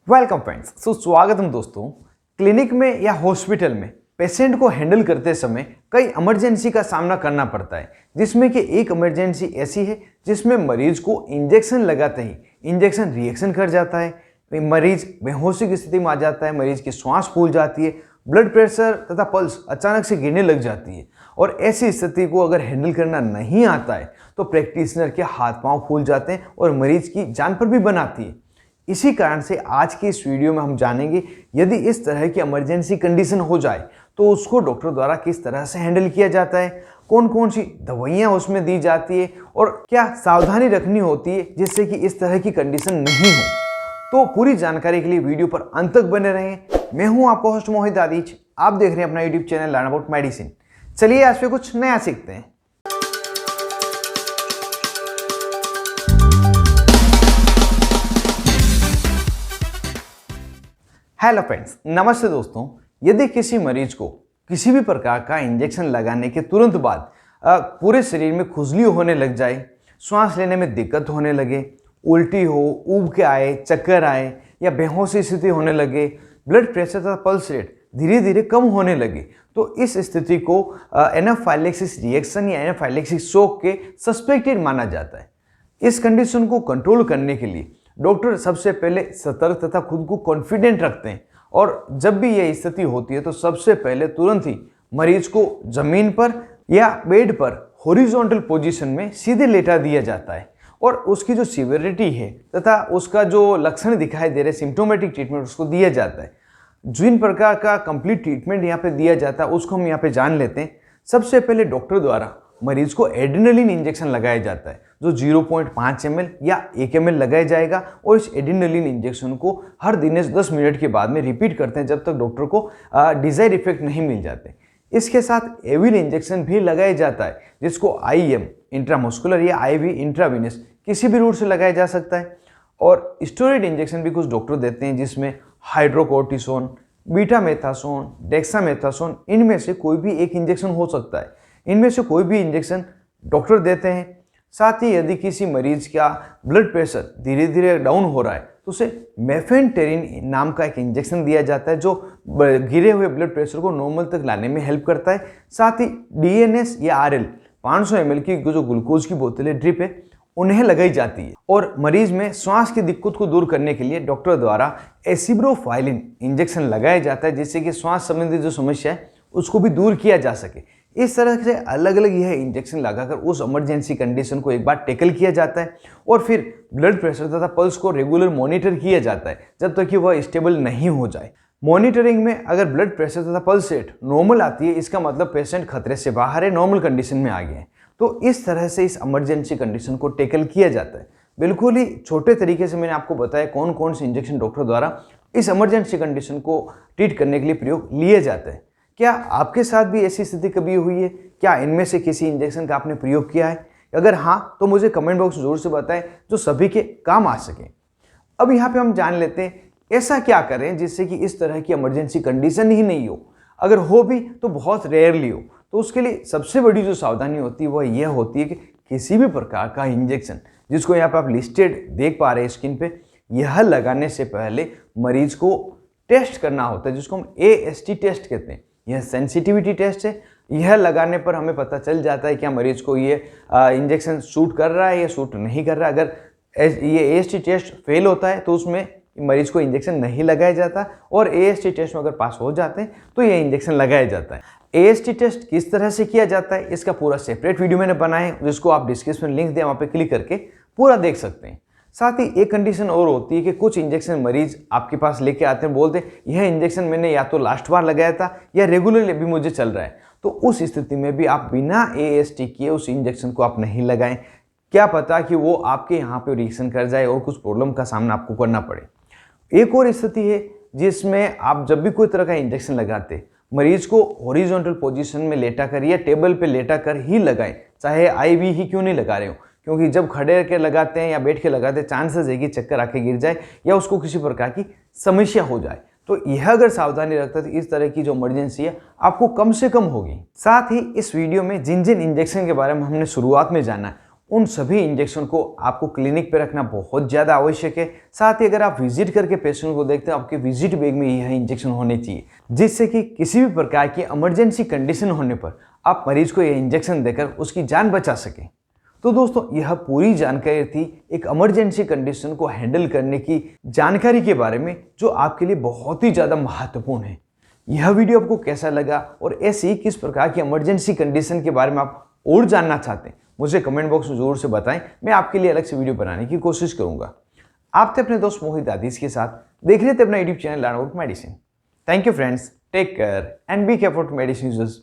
Welcome friends. स्वागतम दोस्तों। Clinic में या हॉस्पिटल में पेशेंट को हैंडल करते समय कई इमरजेंसी का सामना करना पड़ता है, जिसमें कि एक इमरजेंसी ऐसी है जिसमें मरीज को इंजेक्शन लगाते ही इंजेक्शन रिएक्शन कर जाता है, मरीज बेहोशी की स्थिति में आ जाता है, मरीज की श्वास फूल जाती है, ब्लड प्रेशर तथा पल्स अचानक से गिरने लग जाती है। और ऐसी स्थिति को अगर हैंडल करना नहीं आता है तो प्रैक्टिशनर के हाथ पांव फूल जाते हैं और मरीज की जान पर भी बनाती है। इसी कारण से आज की इस वीडियो में हम जानेंगे यदि इस तरह की इमरजेंसी कंडीशन हो जाए तो उसको डॉक्टर द्वारा किस तरह से हैंडल किया जाता है, कौन कौन सी दवाइयाँ उसमें दी जाती है और क्या सावधानी रखनी होती है जिससे कि इस तरह की कंडीशन नहीं हो। तो पूरी जानकारी के लिए वीडियो पर अंत तक बने रहें। मैं हूं आपका होस्ट मोहित आदिज, आप देख रहे हैं अपना YouTube channel learn about medicine. चलिए आज पे कुछ नया सीखते हैं। हेलो फ्रेंड्स, नमस्ते दोस्तों। यदि किसी मरीज को किसी भी प्रकार का इंजेक्शन लगाने के तुरंत बाद पूरे शरीर में खुजली होने लग जाए, श्वास लेने में दिक्कत होने लगे, उल्टी हो, उब के आए, चक्कर आए या बेहोशी स्थिति होने लगे, ब्लड प्रेशर तथा पल्स रेट धीरे धीरे कम होने लगे, तो इस स्थिति को एनाफाइलेक्सिस रिएक्शन या एनाफाइलेक्सिस शॉक के सस्पेक्टेड माना जाता है। इस कंडीशन को कंट्रोल करने के लिए डॉक्टर सबसे पहले सतर्क तथा खुद को कॉन्फिडेंट रखते हैं और जब भी यह स्थिति होती है तो सबसे पहले तुरंत ही मरीज को जमीन पर या बेड पर हॉरिजॉन्टल पोजीशन में सीधे लेटा दिया जाता है और उसकी जो सीवियरिटी है तथा उसका जो लक्षण दिखाई दे रहे सिम्टोमेटिक ट्रीटमेंट उसको दिया जाता है। जिन प्रकार का कंप्लीट ट्रीटमेंट यहाँ पे दिया जाता है उसको हम यहाँ पे जान लेते हैं। सबसे पहले डॉक्टर द्वारा मरीज को एड्रेनलिन इंजेक्शन लगाया जाता है जो 0.5 ml या 1 ml लगाया जाएगा और इस एड्रेनलिन इंजेक्शन को हर दिन 10 मिनट के बाद में रिपीट करते हैं जब तक डॉक्टर को डिजायर्ड इफेक्ट नहीं मिल जाते। इसके साथ एविल इंजेक्शन भी लगाया जाता है जिसको IM इंट्रामस्कुलर या IV इंट्रावेनस किसी भी रूट से लगाया जा सकता है। और स्टेरॉइड इंजेक्शन भी कुछ डॉक्टर देते हैं जिसमें हाइड्रोकोर्टिसोन, बीटामेथासोन, डेक्सामेथासोन, इनमें से कोई भी एक इंजेक्शन हो सकता है। इनमें से कोई भी इंजेक्शन डॉक्टर देते हैं। साथ ही यदि किसी मरीज का ब्लड प्रेशर धीरे धीरे डाउन हो रहा है तो उसे मेफेंटेरिन नाम का एक इंजेक्शन दिया जाता है जो गिरे हुए ब्लड प्रेशर को नॉर्मल तक लाने में हेल्प करता है। साथ ही DNS या RL 500 ml की जो ग्लूकोज की बोतलें ड्रिप है उन्हें लगाई जाती है। और मरीज में श्वास की दिक्कत को दूर करने के लिए डॉक्टर द्वारा एसिब्रोफाइलिन इंजेक्शन लगाया जाता है जिससे कि श्वास संबंधी जो समस्या है उसको भी दूर किया जा सके। इस तरह से अलग अलग यह इंजेक्शन लगाकर उस इमरजेंसी कंडीशन को एक बार टैकल किया जाता है और फिर ब्लड प्रेशर तथा पल्स को रेगुलर मॉनिटर किया जाता है जब तक कि वह स्टेबल नहीं हो जाए। मॉनिटरिंग में अगर ब्लड प्रेशर तथा पल्स रेट नॉर्मल आती है इसका मतलब पेशेंट खतरे से बाहर है, नॉर्मल कंडीशन में आ गए हैं। तो इस तरह से इस इमरजेंसी कंडीशन को टैकल किया जाता है। बिल्कुल ही छोटे तरीके से मैंने आपको बताया कौन कौन से इंजेक्शन डॉक्टर द्वारा इस इमरजेंसी कंडीशन को ट्रीट करने के लिए प्रयोग लिए जाते हैं। क्या आपके साथ भी ऐसी स्थिति कभी हुई है? क्या इनमें से किसी इंजेक्शन का आपने प्रयोग किया है? अगर हाँ तो मुझे कमेंट बॉक्स जरूर से बताएं जो सभी के काम आ सके। अब यहाँ पे हम जान लेते हैं ऐसा क्या करें जिससे कि इस तरह की इमरजेंसी कंडीशन ही नहीं हो, अगर हो भी तो बहुत रेयरली हो। तो उसके लिए सबसे बड़ी जो सावधानी होती है वह यह होती है कि किसी भी प्रकार का इंजेक्शन जिसको यहाँ पे आप लिस्टेड देख पा रहे हैं स्क्रीन पे, यह लगाने से पहले मरीज को टेस्ट करना होता है जिसको हम AST टेस्ट कहते हैं। यह सेंसिटिविटी टेस्ट है। यह लगाने पर हमें पता चल जाता है क्या मरीज को ये इंजेक्शन सूट कर रहा है या सूट नहीं कर रहा है। अगर ये AST टेस्ट फेल होता है तो उसमें मरीज को इंजेक्शन नहीं लगाया जाता और AST टेस्ट में अगर पास हो जाते हैं तो ये इंजेक्शन लगाया जाता है। AST टेस्ट किस तरह से किया जाता है इसका पूरा सेपरेट वीडियो मैंने बनाया है जिसको आप डिस्क्रिप्शन में लिंक दें, वहाँ पे क्लिक करके पूरा देख सकते हैं। साथ ही एक कंडीशन और होती है कि कुछ इंजेक्शन मरीज आपके पास लेके आते हैं, बोलते हैं यह इंजेक्शन मैंने या तो लास्ट बार लगाया था या रेगुलरली अभी मुझे चल रहा है। तो उस स्थिति में भी आप बिना AST किए उस इंजेक्शन को आप नहीं लगाएं। क्या पता कि वो आपके यहाँ पे रिएक्शन कर जाए और कुछ प्रॉब्लम का सामना आपको करना पड़े। एक और स्थिति है जिसमें आप जब भी कोई तरह का इंजेक्शन लगाते मरीज को हॉरिजॉन्टल पोजीशन में लेटा कर या टेबल पे लेटा कर ही लगाएं, चाहे IV ही क्यों नहीं लगा रहे हो, क्योंकि जब खड़े के लगाते हैं या बैठ के लगाते हैं चांसेस है कि चक्कर आके गिर जाए या उसको किसी प्रकार की समस्या हो जाए। तो यह अगर सावधानी रखता है तो इस तरह की जो इमरजेंसी है आपको कम से कम होगी। साथ ही इस वीडियो में जिन जिन इंजेक्शन के बारे में हमने शुरुआत में जाना उन सभी इंजेक्शन को आपको क्लिनिक पे रखना बहुत ज़्यादा आवश्यक है। साथ ही अगर आप विजिट करके पेशेंट को देखते हैं, आपके विजिट बैग में यह इंजेक्शन होने चाहिए, जिससे कि किसी भी प्रकार की इमरजेंसी कंडीशन होने पर आप मरीज को यह इंजेक्शन देकर उसकी जान बचा सकें। तो दोस्तों, यह पूरी जानकारी थी एक इमरजेंसी कंडीशन को हैंडल करने की जानकारी के बारे में, जो आपके लिए बहुत ही ज़्यादा महत्वपूर्ण है। यह वीडियो आपको कैसा लगा और ऐसी किस प्रकार की इमरजेंसी कंडीशन के बारे में आप और जानना चाहते हैं, मुझे कमेंट बॉक्स में जरूर से बताएं। मैं आपके लिए अलग से वीडियो बनाने की कोशिश करूंगा। आप थे अपने दोस्त मोहित आदिश के साथ, देख रहे थे अपना YouTube channel learn about medicine. Thank you friends, take care and be careful medicine users.